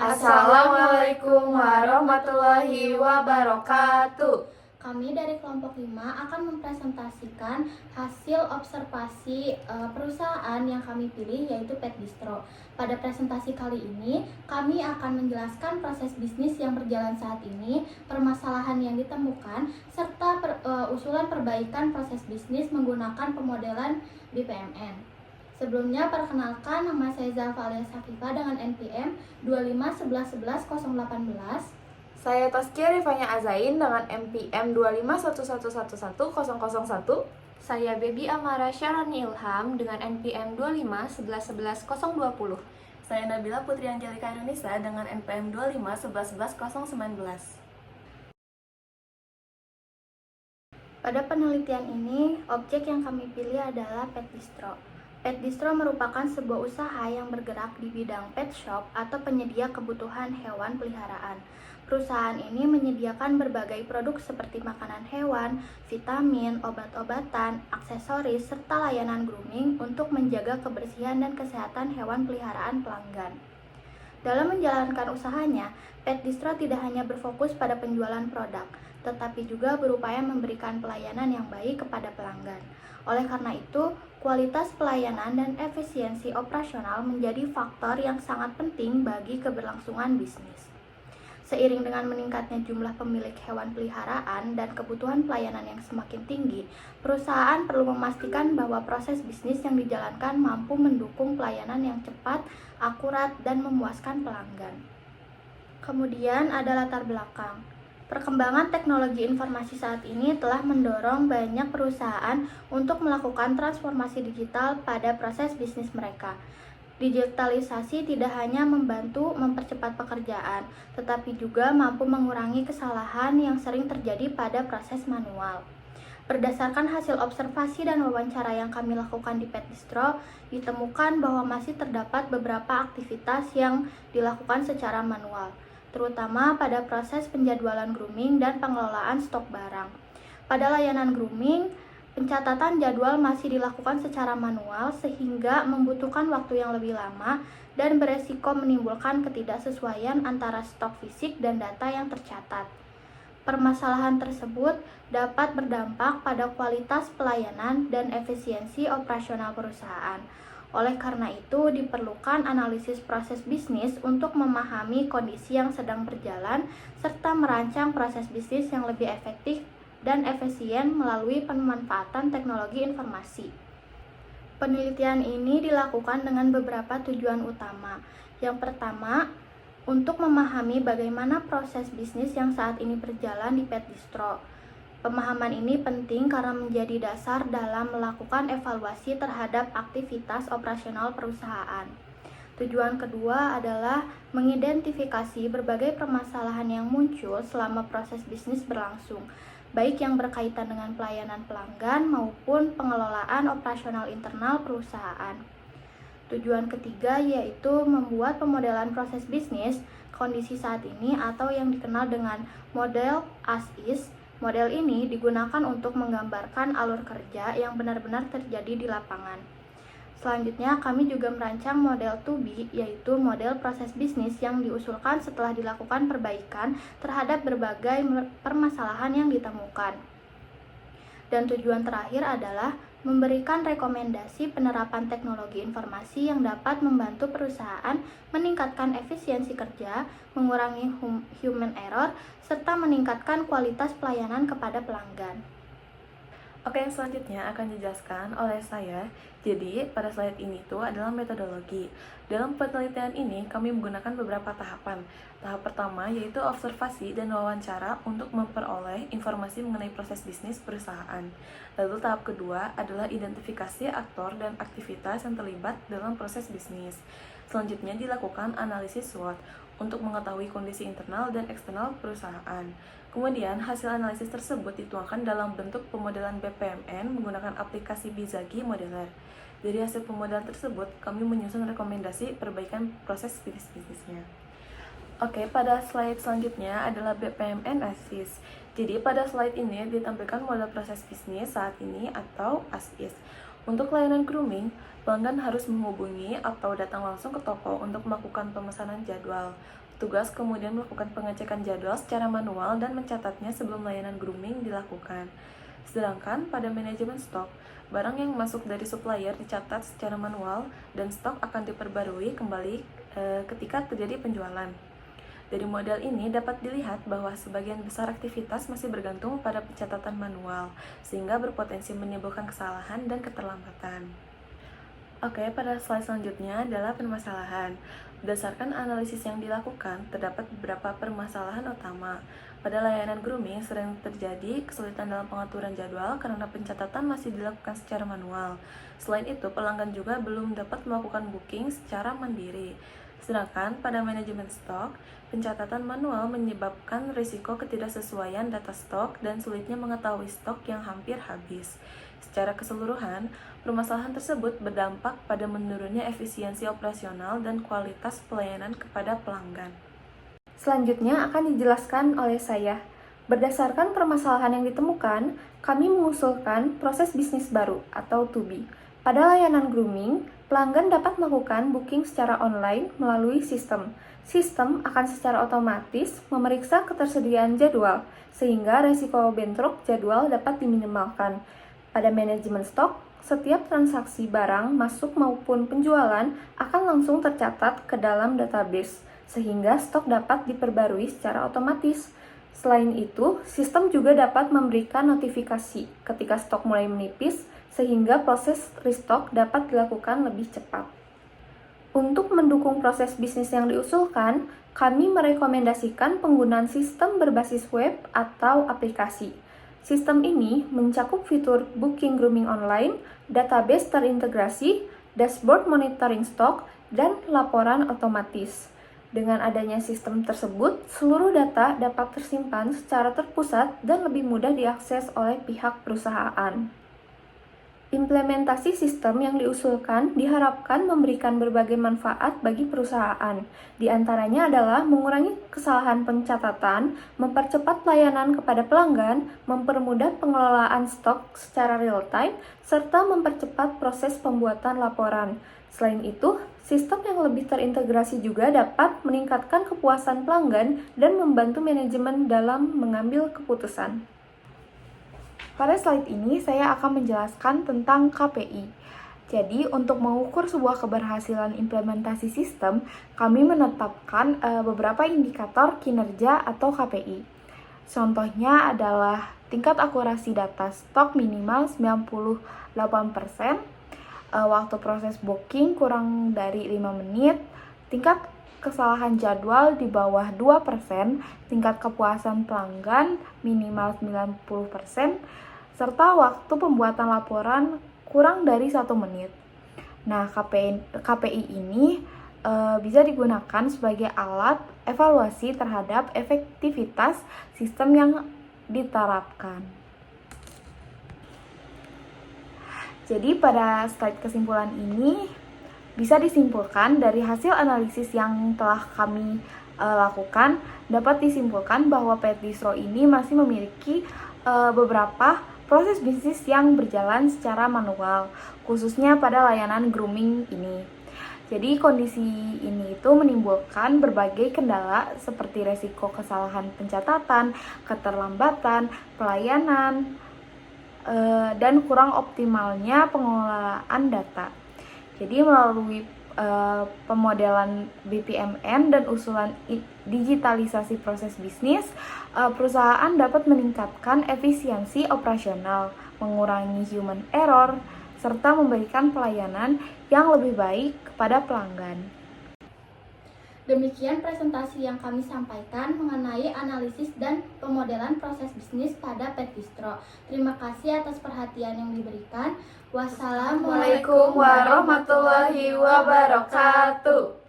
Assalamualaikum warahmatullahi wabarakatuh. Kami dari kelompok 5 akan mempresentasikan hasil observasi perusahaan yang kami pilih, yaitu Pet Bistro. Pada presentasi kali ini, kami akan menjelaskan proses bisnis yang berjalan saat ini, permasalahan yang ditemukan, serta usulan perbaikan proses bisnis menggunakan pemodelan BPMN. Sebelumnya, perkenalkan, nama saya Zalfa alias Hakifah dengan NPM 251111 Saya Taskia Rifanya Azain dengan NPM 2511111001. Saya Baby Amara Syarani Ilham dengan NPM 2511111020. Saya Nabila Putri Angelika Indonesia dengan NPM 2511111019. Pada penelitian ini, objek yang kami pilih adalah Pet Bistro. Pet Bistro merupakan sebuah usaha yang bergerak di bidang pet shop atau penyedia kebutuhan hewan peliharaan. Perusahaan ini menyediakan berbagai produk seperti makanan hewan, vitamin, obat-obatan, aksesoris, serta layanan grooming untuk menjaga kebersihan dan kesehatan hewan peliharaan pelanggan. Dalam menjalankan usahanya, Pet Bistro tidak hanya berfokus pada penjualan produk, tetapi juga berupaya memberikan pelayanan yang baik kepada pelanggan. Oleh karena itu, kualitas pelayanan dan efisiensi operasional menjadi faktor yang sangat penting bagi keberlangsungan bisnis. Seiring dengan meningkatnya jumlah pemilik hewan peliharaan dan kebutuhan pelayanan yang semakin tinggi, perusahaan perlu memastikan bahwa proses bisnis yang dijalankan mampu mendukung pelayanan yang cepat, akurat, dan memuaskan pelanggan. Kemudian ada latar belakang. Perkembangan teknologi informasi saat ini telah mendorong banyak perusahaan untuk melakukan transformasi digital pada proses bisnis mereka. Digitalisasi tidak hanya membantu mempercepat pekerjaan, tetapi juga mampu mengurangi kesalahan yang sering terjadi pada proses manual. Berdasarkan hasil observasi dan wawancara yang kami lakukan di Pet Bistro, ditemukan bahwa masih terdapat beberapa aktivitas yang dilakukan secara manual, terutama pada proses penjadwalan grooming dan pengelolaan stok barang. Pada layanan grooming, pencatatan jadwal masih dilakukan secara manual sehingga membutuhkan waktu yang lebih lama dan beresiko menimbulkan ketidaksesuaian antara stok fisik dan data yang tercatat. Permasalahan tersebut dapat berdampak pada kualitas pelayanan dan efisiensi operasional perusahaan. Oleh karena itu, diperlukan analisis proses bisnis untuk memahami kondisi yang sedang berjalan serta merancang proses bisnis yang lebih efektif dan efisien melalui pemanfaatan teknologi informasi. Penelitian ini dilakukan dengan beberapa tujuan utama. Yang pertama, untuk memahami bagaimana proses bisnis yang saat ini berjalan di Pet Bistro. Pemahaman ini penting karena menjadi dasar dalam melakukan evaluasi terhadap aktivitas operasional perusahaan. Tujuan kedua adalah mengidentifikasi berbagai permasalahan yang muncul selama proses bisnis berlangsung, baik yang berkaitan dengan pelayanan pelanggan maupun pengelolaan operasional internal perusahaan. Tujuan ketiga yaitu membuat pemodelan proses bisnis kondisi saat ini atau yang dikenal dengan model as-is. Model ini digunakan untuk menggambarkan alur kerja yang benar-benar terjadi di lapangan. Selanjutnya, kami juga merancang model to be, yaitu model proses bisnis yang diusulkan setelah dilakukan perbaikan terhadap berbagai permasalahan yang ditemukan. Dan tujuan terakhir adalah memberikan rekomendasi penerapan teknologi informasi yang dapat membantu perusahaan meningkatkan efisiensi kerja, mengurangi human error, serta meningkatkan kualitas pelayanan kepada pelanggan. Oke, yang selanjutnya akan dijelaskan oleh saya. Jadi, pada slide ini itu adalah metodologi. Dalam penelitian ini, kami menggunakan beberapa tahapan. Tahap pertama yaitu observasi dan wawancara untuk memperoleh informasi mengenai proses bisnis perusahaan. Lalu tahap kedua adalah identifikasi aktor dan aktivitas yang terlibat dalam proses bisnis. Selanjutnya dilakukan analisis SWOT untuk mengetahui kondisi internal dan eksternal perusahaan. Kemudian, hasil analisis tersebut dituangkan dalam bentuk pemodelan BPMN menggunakan aplikasi Bizagi Modeler. Dari hasil pemodelan tersebut, kami menyusun rekomendasi perbaikan proses bisnisnya. Oke, pada slide selanjutnya adalah BPMN As-is. Jadi, pada slide ini ditampilkan model proses bisnis saat ini atau As-is. Untuk layanan grooming, pelanggan harus menghubungi atau datang langsung ke toko untuk melakukan pemesanan jadwal. Petugas kemudian melakukan pengecekan jadwal secara manual dan mencatatnya sebelum layanan grooming dilakukan. Sedangkan pada manajemen stok, barang yang masuk dari supplier dicatat secara manual dan stok akan diperbarui kembali ketika terjadi penjualan. Dari model ini dapat dilihat bahwa sebagian besar aktivitas masih bergantung pada pencatatan manual, sehingga berpotensi menimbulkan kesalahan dan keterlambatan. Oke, pada slide selanjutnya adalah permasalahan. Berdasarkan analisis yang dilakukan, terdapat beberapa permasalahan utama. Pada layanan grooming sering terjadi kesulitan dalam pengaturan jadwal karena pencatatan masih dilakukan secara manual. Selain itu, pelanggan juga belum dapat melakukan booking secara mandiri. Sedangkan pada manajemen stok, pencatatan manual menyebabkan risiko ketidaksesuaian data stok dan sulitnya mengetahui stok yang hampir habis. Secara keseluruhan, permasalahan tersebut berdampak pada menurunnya efisiensi operasional dan kualitas pelayanan kepada pelanggan. Selanjutnya akan dijelaskan oleh saya. Berdasarkan permasalahan yang ditemukan, kami mengusulkan proses bisnis baru atau 2B. Pada layanan grooming, pelanggan dapat melakukan booking secara online melalui sistem. Sistem akan secara otomatis memeriksa ketersediaan jadwal, sehingga resiko bentrok jadwal dapat diminimalkan. Pada manajemen stok, setiap transaksi barang masuk maupun penjualan akan langsung tercatat ke dalam database, sehingga stok dapat diperbarui secara otomatis. Selain itu, sistem juga dapat memberikan notifikasi ketika stok mulai menipis, sehingga proses restock dapat dilakukan lebih cepat. Untuk mendukung proses bisnis yang diusulkan, kami merekomendasikan penggunaan sistem berbasis web atau aplikasi. Sistem ini mencakup fitur booking grooming online, database terintegrasi, dashboard monitoring stok, dan laporan otomatis. Dengan adanya sistem tersebut, seluruh data dapat tersimpan secara terpusat dan lebih mudah diakses oleh pihak perusahaan. Implementasi sistem yang diusulkan diharapkan memberikan berbagai manfaat bagi perusahaan. Di antaranya adalah mengurangi kesalahan pencatatan, mempercepat layanan kepada pelanggan, mempermudah pengelolaan stok secara real-time, serta mempercepat proses pembuatan laporan. Selain itu, sistem yang lebih terintegrasi juga dapat meningkatkan kepuasan pelanggan dan membantu manajemen dalam mengambil keputusan. Pada slide ini, saya akan menjelaskan tentang KPI. Jadi, untuk mengukur sebuah keberhasilan implementasi sistem, kami menetapkan beberapa indikator kinerja atau KPI. Contohnya adalah tingkat akurasi data stok minimal 98%, waktu proses booking kurang dari 5 menit, tingkat kesalahan jadwal di bawah 2%, tingkat kepuasan pelanggan minimal 90%, serta waktu pembuatan laporan kurang dari 1 menit. Nah, KPI ini bisa digunakan sebagai alat evaluasi terhadap efektivitas sistem yang diterapkan. Jadi, pada slide kesimpulan ini bisa disimpulkan dari hasil analisis yang telah kami lakukan, dapat disimpulkan bahwa Pet Distro ini masih memiliki beberapa proses bisnis yang berjalan secara manual, khususnya pada layanan grooming ini. Jadi kondisi ini itu menimbulkan berbagai kendala seperti resiko kesalahan pencatatan, keterlambatan, pelayanan, dan kurang optimalnya pengelolaan data. Jadi melalui pemodelan BPMN dan usulan digitalisasi proses bisnis, perusahaan dapat meningkatkan efisiensi operasional, mengurangi human error, serta memberikan pelayanan yang lebih baik kepada pelanggan. Demikian presentasi yang kami sampaikan mengenai analisis dan pemodelan proses bisnis pada Pet Distro. Terima kasih atas perhatian yang diberikan. Wassalamualaikum Waalaikumsalam warahmatullahi wabarakatuh.